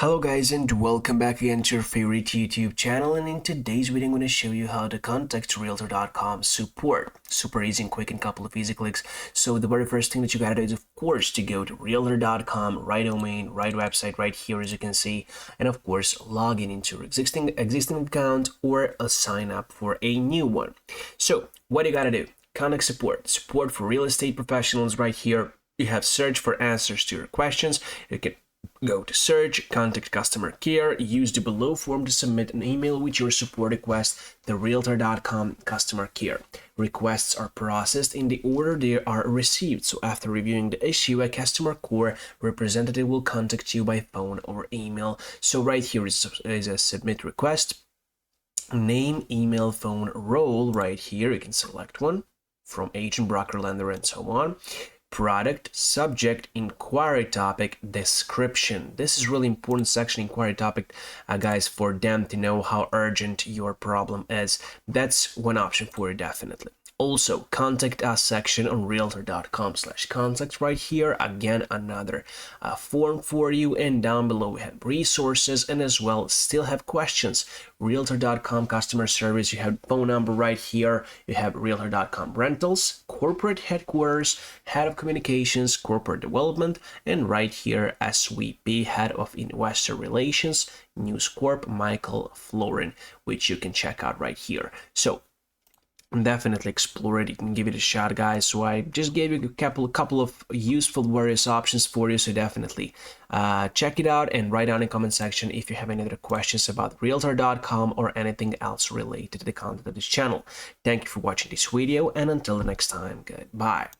Hello guys, and welcome back again to your favorite YouTube channel, and in today's video I'm going to show you how to contact realtor.com support. Super easy and quick in a couple of easy clicks. So the very first thing that you gotta do is of course to go to realtor.com, right domain, right website right here as you can see, and of course log in into your existing account or sign up for a new one. So what you gotta do, contact support for real estate professionals right here. You have search for answers to your questions. You can go to search, contact customer care, use the below form to submit an email with your support request, the realtor.com customer care. Requests are processed in the order they are received, so after reviewing the issue, a customer care representative will contact you by phone or email. So right here is a submit request, name, email, phone, role. Right here you can select one from agent, broker, lender, and so on. Product, subject, inquiry topic, description. This is really important section, inquiry topic, guys, for them to know how urgent your problem is. That's one option for you, definitely. Also, contact us section on realtor.com/contact right here. Again, another form for you, and down below we have resources and as well still have questions. Realtor.com customer service, you have phone number right here. You have realtor.com rentals, corporate headquarters, head of communications, corporate development, and right here SVP, head of investor relations, News Corp, Michael Florin, which you can check out right here. So definitely explore it. You can give it a shot, guys. So I just gave you a couple of useful various options for you, so definitely check it out and write down in the comment section if you have any other questions about realtor.com or anything else related to the content of this channel. Thank you for watching this video, and until the next time, goodbye.